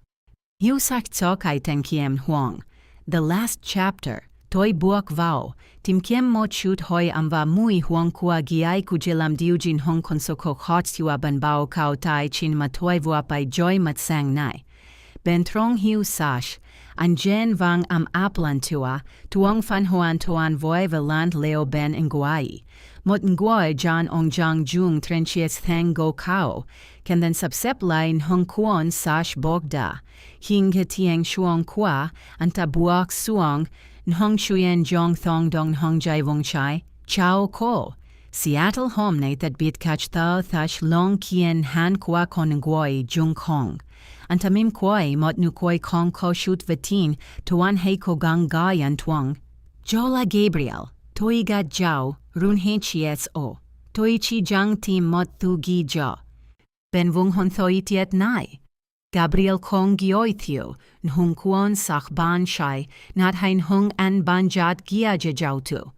Hiu sak tsok ai ten kiem huang. The last chapter. Toi buak vao. Tim kiem mot shoot hoi amva mui huang kua giai kujelam diujin hong konsoko hot siwa ban bao kao tai chin matoi vua pai joy mat sang nai. Ben trong hiu sash. An jen vang am aplan tua, tuong fan hoan tuan voi velant leo ben nguai. Mot nguai jan ong jang jung trenchies thang go kao, ken den subsep lain hung kuon sash bogda. Hing tieng shuong kwa, anta buak suong, nhong shuyen jong thong dong hong jai vong chai, chao ko. Seattle homne that bit catch thao thash long kien han kwa kon nguai jung kong. Antamim kwai mot nu koi kong ko shoot vetin tuan hei ko gang gayan tuang. Jola Gabriel, toi ga jau, run he chies o. Toi chi jang tim mot tu gi jo. Ben vung hon thoi tiet nai. Gabriel kong gioi theo, nhung kuon sak ban shai, nat hein hung an ban jat gia je jau tu.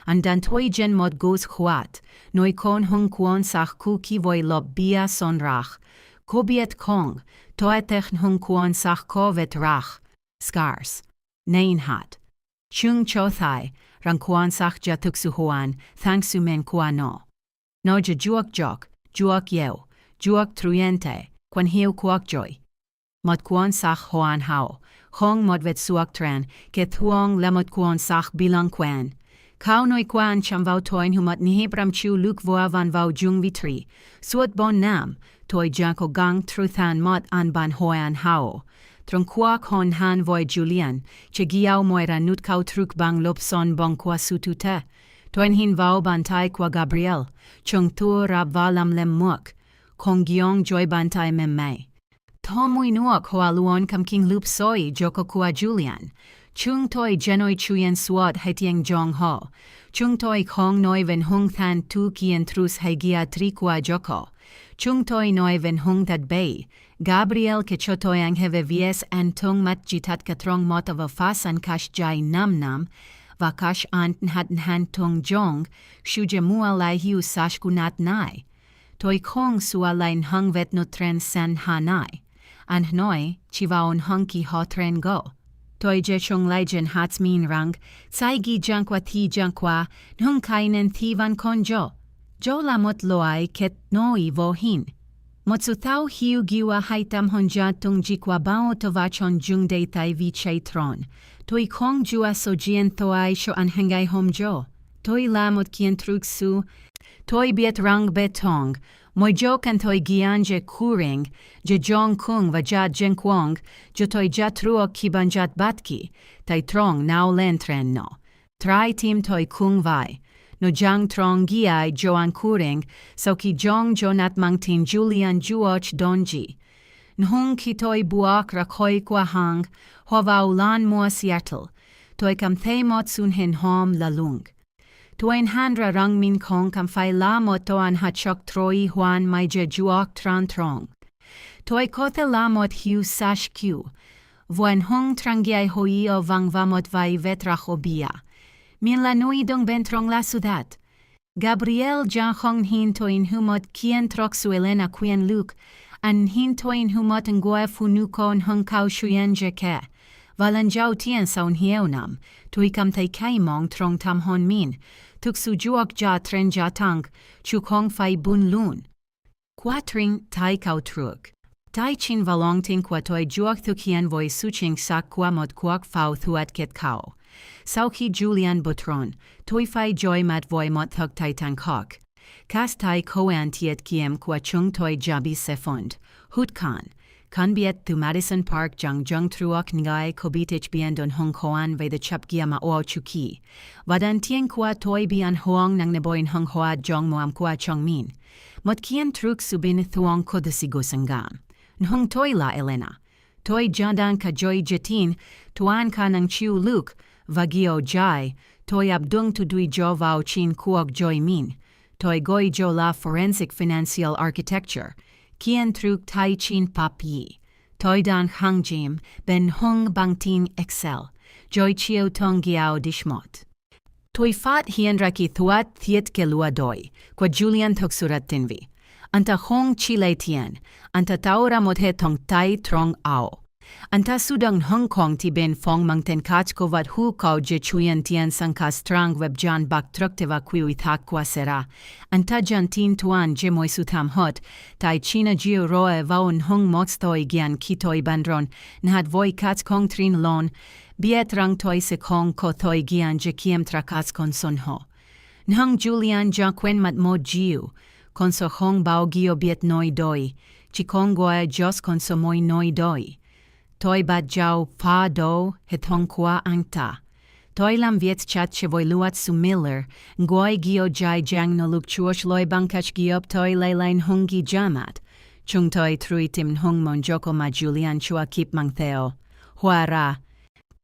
Andan toi jen mot goes huat, noi kon hung kuon sak ku ki voi lob bia son rach. Kobiet kong, toetech hung kuon sak ko vet rach. Scars. Nein hat. Chung cho thai, rang kuon sak jatuk su huan, thang su men kuan no. No je juok jok, juak yeo, juak truyente, quan hiu kuak joy. Mot kuon sach hoan hao, hong mot vet suak tran, ke thuong lemot kuon sach bilang quan. Kau noi quan cham vau toin humot nihibram chu luk voa van vau jung vitri, suot bon nam, toi janko gang truthan mot an ban hoan hao. Trong kuak hon han voi Julian, che giao moira nut kau truk bang lop son bong kwa sutute. Toin hin vau bantai kwa Gabriel, chung tu rab valam lem muk, kong giong joy bantai mem mai. Tomui nuok hoa luon kam king lup soi joko kwa Julian. Chung toi genoi chuyen suot haitieng jong ho. Chung toi kong noi ven hung than tu kien trus haigia tri kwa joko. Chung toi noi ven hung that bay. Gabriel ke chotoi ang heve vies an tung mat jitat katrong mot of a fas an kash jai nam nam. Vakash ant nhat han tung jong. Shuje mua lai hiu sash kunat nai. Toi kong sua lain hung vet no tren san hanai. An noi chivaon hung ki ho tren go. Toi je chung lai jen hats min rang. Tsai gi jankwa thi jankwa. Nung kainen thi van konjo. Jo la mot loai ket noi vo hin. Motsu thao hiu giwa haitam honja tung jikwa bao tovachon jung de tai vi chai tron. Toi kong jua so jien thoai sho an hengai hom jo. Toi la mot kien truk su. Toi biet rang betong. Moi jo kan toi gian je kuring. Je jong kung va jat jen kwong. Jo toi jat ruo kiban jat batki. Tai trong nao len tren no. Trai tim toi kung vai. No jang trong giai joan kuring, so ki jong jonat mangtin Julian juoch donji. Nhung ki toi buak rakoi kwa hang, hova ulan mua Seattle, toi kam the mot sun hin hom la lung. Toin handra rang min kong kam fai la mot toan hachok troi huan mai je juok tran trong. Toi kote la mot hiu sash kiu, voen hung trangiai hoi o vang vamot vai vetrach obia. Min la nui dong bentrong la sudat. Gabriel jan hong hin toin humot kien trok suelen a quien luk, an hin toin humot ngoe funukon hung kau shuyen jeke. Valan jau tien saun hieunam, tui kam tai kai mong trong tam hon min, tuk su juok ja tren ja tang, chuk hong fai bun lun. Quatring tai kau truk. Tai chin valong tin kwa toi juok thukien voi suching sak kwa mot kuak fau thuat ket kau. Sauki Julian Butron, toi fai joy mat voi mot thuk tai tang kok. Kas tai koan tiet kiem kwa chung toi jabi sefund. Hut kan biet tu Madison Park jang truok ngai kobitich bien don hong koan ve the chap gia ma o chuki. Vadan tien kwa toi bian hoang nang neboin hong hoa jong moam kwa chong min. Mot kien truk subin thuong kodasigo Nhung toi la Elena. Toi jandan ka joy jetin, tuan ka nang chiu luk, vagio jai, toi abdung tu dui jo vau chin kuok joy min. Toi goi jo la forensic financial architecture. Kien truk tai chin pap yi. Toi dan hang jim, ben hung bang tin excel. Joy chiu tong giao dishmot. Toi fat hiendra ki thuat thiet ke lua doi, kwa Julian thok surat tinvi. Anta hong chile tien, anta taura mothe tong tai trong ao. Anta sudang Hong Kong ti ben fong mang ten kach kovat hu kau je chuyen tien sanka strang web jan bak trukteva kui thak kwa sera. Anta jan tin tuan je moi sutam hot, tai china gio roe vaun hong motstoi gian kitoi bandron, nhat voi kats kong trin lon, biet rang toi se kong ko thoi gian je kiem trakats kon son ho. Nhang Julian ja kwen mat mo giu, konso hong bao gio biet noi doi, chi kong goe jos konso moi noi doi. Toi bat jau fa do hetong kwa angta. Toi lam viet chat che voi luat su miller, ngoi gio jai jang no luk chuosh loi bankach giop toi leilain hungi jamat. Chung toi truitim hung mon joko ma Julian chua kip mang theo. Huara.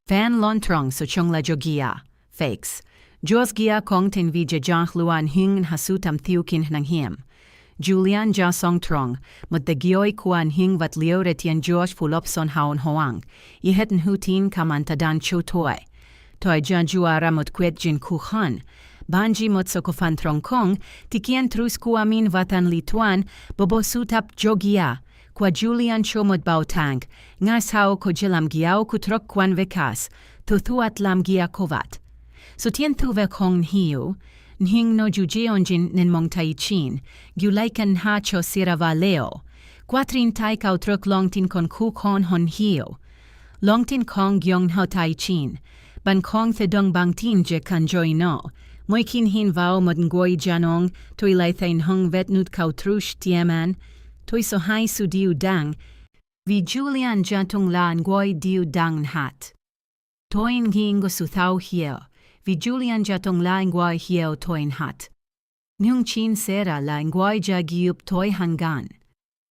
Fan lon trong so chung la jogia. Fakes. Jos gia kong tin vi je jang luan hing hasutam thiukin nang him. Julian ja song trong, mot de gioi kuan hing vat liore tien Josh fulop son haon hoang. I heten hutin kamanta dan cho toi. Toi jan juara mot kwet jin kuhan. Banji mot sokofan trong kong, tikien trus kuamin vatan lituan, bobo sutap jogia. Kwa Julian cho mot bao tang, ngas hao ko jilam giao kutrok kwan vekas, to thuat lam gia kovat. So tien thuve kong hiu, Nhing no jujeonjin nin mong taichin, gulaikan hacho siravaleo. Quatrin tai kautruk longtin kon kukon hon hio. Longtin kong gyong hao taichin. Ban kong thedong bangtin je kanjoy no. Moikin hin vao mod ngoi janong, toi laithain hong vetnut kautrush tieman, toi so hai su diu dang, vi Julian jantung la ngoi diu dang hat. Toin gingo su thao hieo, vi Julian jantung la ngoi hieo toin hat. Nyung chin sera la ngoi ja giup toi hangan.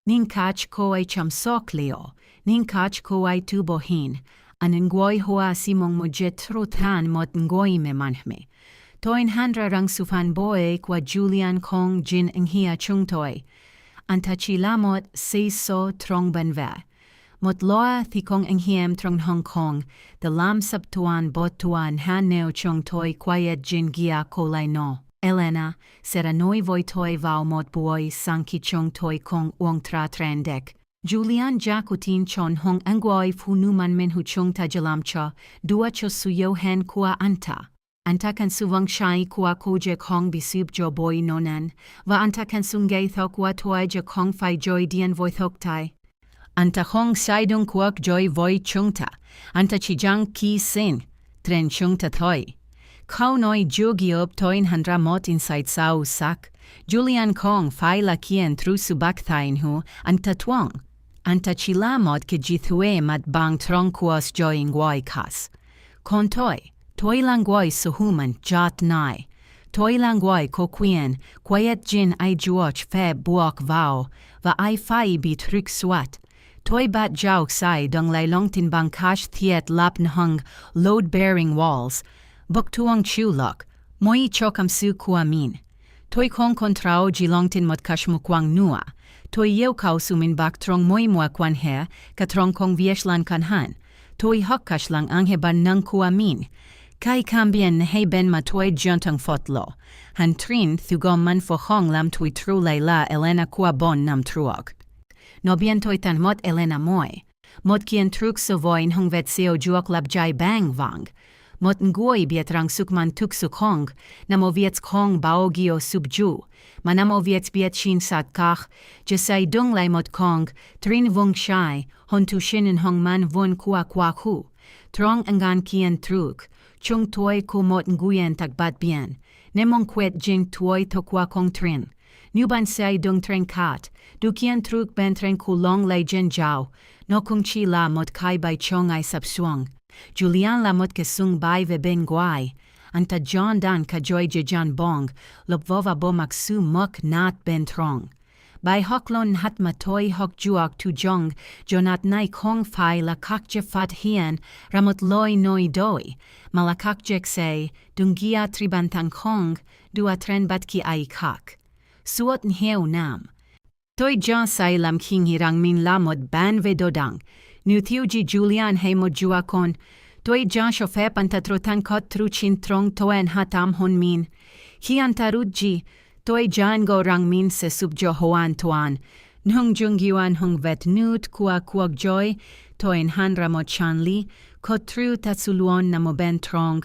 Ning kach ko ay cham sok leo, ning kach ko ay tubo hin, an ngoi hoa simong mo jetrutan mot ngoi me manhme. Toin handra rang sufan boe kwa Julian kong jin enghia chung toi. Antachi lamot se so trong benve. Mot loa thi kong enghiem trong Hong Kong, the lam sab tuan bot tuan han neo chung toi quiet jin gia kolai no. Elena, sera noi voi toi vao mot buoi sanki chung toi kong uong tra trendek. Julian jakutin chon hong angwoi funuman min hu chung tajalamcha, dua cho suyo hen kua anta. Anta kan suvang shai kua koje kong bisub jo boy nonan, va anta kan sungay thok wa toy je kong fai joy dian voi thok tai. Anta hong saidung kuak joy voi chungta, anta chijang ki sin, tren chungta thoi. Kau noi jugiop toin handra mot inside sao sak, Julian kong fai la kien tru subak thain hu, anta tuang. Anta chila mot ke jithue mat bang trong kuas joy ngwai kas. Kon toi. Toi langwai suhuman jat nai. Toi langwai ko quien, quiet jin ai juoch fe buok vao, va ai fai bi tryk swat. Toi bat jauk sai dong lai longtin bang kash thiet lap nhung load-bearing walls. Buk tuong chulok, moi chokam su kuamin. Toi kong kontrao ji longtin mot kash mukwang nua. Toi yeu kau sumin bak trong moi mua kwan he, ka trong kong vieshlan kan han. Toi hokkash lang anghe ban nang kuamin. Kai cambien hei ben matoi juntang fotlo. Han trin thugom man fo hong lam tui tru la Elena kua bon nam truog. No bien toi tan mot Elena moi. Mot kien truk so voin hong vet seo juok lab jai bang vang. Mot ngoi biet rang sukman tuk suk hong, namo viets kong baogio subju. Manamo viets biet shin sat kach, jesai dung lai mot kong, trin vung shai, hon tu shinin hong man vun kua hu. Trong angan kien truk. Chung toi ko mot nguyen takbat bien. Nemong kwet jing toi to kwa kong trin. Nuban say dung tren kat. Du kien truk ben tren ku long lay jen jiao. No kung chi la mot kai bai chong ai sap suang. Julian la mot ke sung bai ve ben guai. Anta John dan ka joy je jan bong. Lop vova bo maksu mok nat ben trong. Bai hoklon hat matoi hok juak tu jong, jonat nai kong fai la kakje fat hien, ramot loi noi doi, malakakjek say, dungia tribantang kong, dua tren bat ki ai kak. Suot nheu nam. Toi jan say lam king hirang min lamot ban ve dodang, nu thiuji Julian hei mo juakon, toi jan shofep antatrotan kot truchin trong toen hatam hon min, hi antarudji, toi jan go rang min se subjo hoan tuan. Nhung jung yuan hung vet nut kua kuok joy. Toin han ramo chanli. Ko tru tatsuluon na mo ben trong.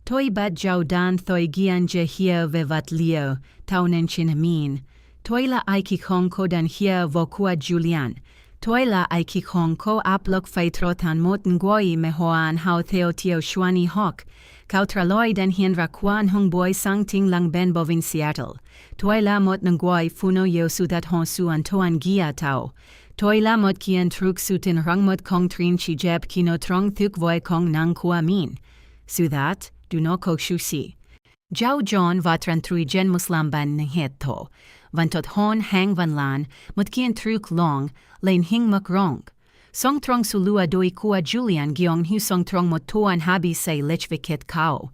Toi bat jau dan thoi gian je hia ve vat leo. Taunen chin amin. Toi la aiki kong ko dan hia vo kua Julian. Toi la aiki kong ko aplok fai trotan mot ngoi me hoan hao theo tio shwani hok. Kautraloi dan hien rakuan hung boy sang ting lang ben bovin Seattle. Toi la mot ngoi funo yo su dat hon su antoan gia tau. Toi la mot kien truk sutin rang mot kong trin chi jeb kino trong thuk voi kong nang kua min. Su that, du no kok shu si. Jau John vatran trui jen muslamban nhet to. Van tot hon hang van lan, mot kien truk long, lein hing mok rong. Song trong sulua doi kua Julian giong hu song trong mo tuan habi say lichvikit kao.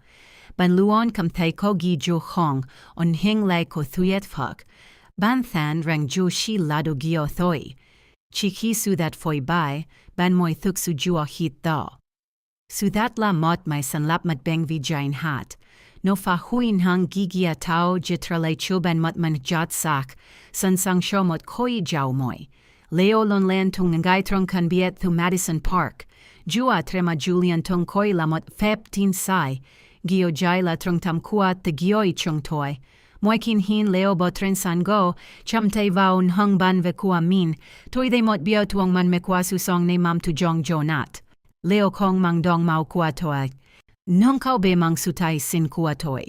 Ban luon kam thay ko gi ju hong, on hing lai ko thuyet fak. Ban than rang ju shi lado gio thoi. Chiki su that foi bai, ban moi thuk su jua hit da. Su that la mot mai san lap mat beng vi jain hat. No fa huin hang gigia tau jitrale chuban mot man jat sak, san sang show mot koi jau moi. Leo lon len tung ngai trong kan biet thu Madison Park. Jua trema Julian tung koi lamot fep tin sai. gio jai la trong tam kuat the gioi chung toi. Moi kin hin leo botren san go, cham te vaun hung ban ve kua min, toi they mot bio tuong man me kwa su song ne mam tu jong jonat. Leo kong mang dong mau kua toi. Nong kau be mang sutai sin kua toi.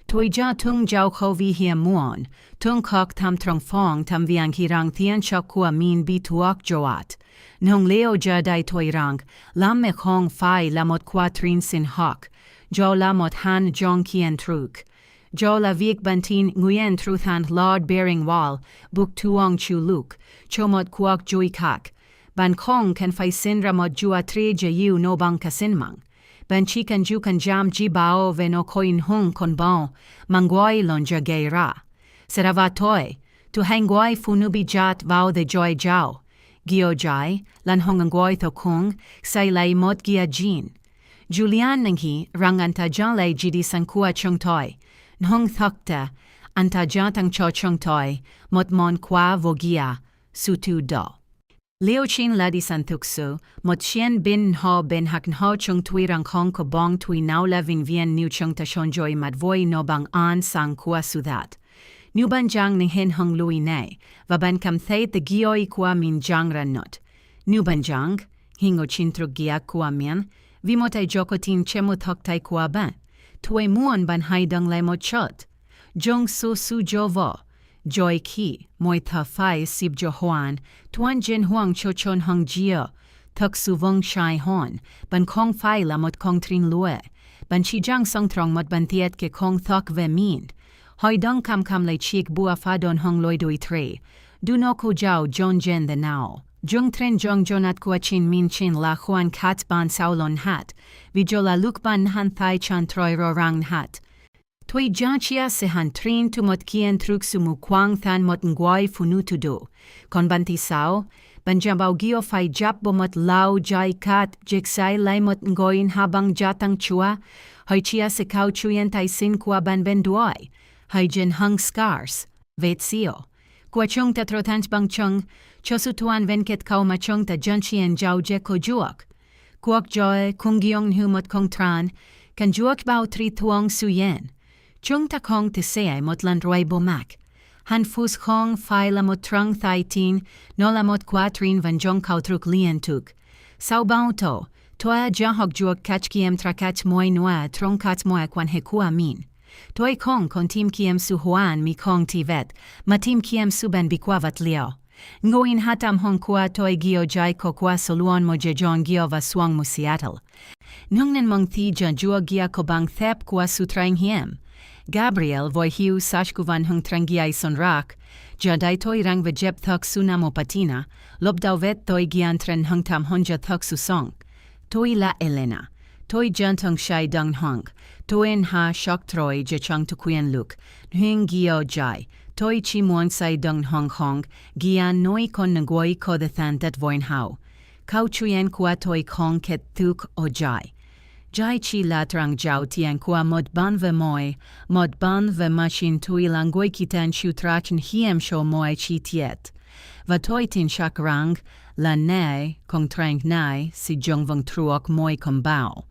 Toi ja tung jau ko vi hia muon, tung kok tam trong fong tam viang hirang thien chok kua min bi tuok joat. Nong leo ja dai toi rang, lam me kong fai lamot kua trin sin hok, jo lamot han jong kien truk. Jo la viek bantin nguyen truthan lord bearing wall, buk tuong chu luk, chomot kuok jui kak. Ban kong kan fai sin ramot jua tre je yu no bang kasin mang. Ban chikan ju kan jam ji bao ve no koin hung kon bon, mangwai lonja gay ra. Serava toi, tu hangwai funubi jat vao de joy jao. Gio jai, lan hongangwai to kung, sai lai mot gia jin. Julian nanghi, rang anta jan lai jidi san kua chung toi. Nhong thokta, anta jatang cho chung toi, mot mon kwa vogia, sutu do. Leo chin ladi san tuksu, mot chien bin ho ben hakan ho chung tui rang kong ko bong tui nau levin vien new chung ta shon joy mat voi no bang an sang kua sudat. New ban jang ning hin hung lui ne, va ban kam thay the gioi kua min jang ran not. New ban jang, hingo chin truk gia kua mien, vi motai jokotin chemu thok tai kua ban. Tue muon ban haidang lai mo chot. Jong su su jo vo. Joy ki, moi tha fai sib jo hoan, tuan jin huang cho chon hung jio. Tuk su vong shai hon, ban kong fai la mot kong trin lue. Ban chi jang song trong mot ban tiet ke kong thok ve min. Hoi dong kam lai chik bua fa don hung loi dui tre. Du no ko jau jon jen the now. Jung tren jong jonat kua chin min chin la huan kat ban saulon hat. Vijo la luk ban han thai chan troi ro rang hat. Toi janchia se han trin tu mot kien truk su mu kwang than mot nguai funu tu do. Kon banti sao, ban jambao gio fai jap bo mot lau jai kat jiksai lai mot ngoin habang jatang chua. Hoi chia se kau chuyen tai sin kua ban ben duai. Hoi jin hung scars. Vet sio. Kua chung ta trotant bang chung, chosu tuan venket kau ma chung ta janchien jau je ko juok. Kuok joy kung giong hu mot kong tran, kan juok bao tri tuong su yen. Chung ta kong te seay mot lan roi bo mak. Han fus kong fai la mot trung thai tin, no la mot quatrin van jong kau truk lien tuk. Sao bao to, toa jahok juok kach kiem trakach moi noa trong kat moa kwan he kua min. Toi kong kon tim kiem su hoan mi kong tivet, ma tim kiem su ben bikwavat leo. Ngoin hatam hong kua toi gio jai ko kua soluon mo je jong gio va suang mo Seattle. Nungnen mong thi jan jua gia ko bang thep kua sutraing hiem. Gabriel voi hiu sashkuvan hung trangiai son rak, jadai toi rang vejep thok sunamo patina, lobdau vet toi gian tren hung tam honja thok su song. Toi la Elena, toi jantong shai dung hong, toin ha shok troi je chang tu kuyen luk, hing gio jai, toi chi muang sai dung hong hong, gian noi kon ngoi ko the than dat voin hao. Kau chuyen kua toi kong ket thuk o jai. Jai chi latrang jau tian kua mod ban ve moi, mod ban ve machin tui langoi kitan chu trachen hiem sho moi chi tiet. Va toi tin shak rang, la nai, kong trang nai, si jong vong truok moi kombao.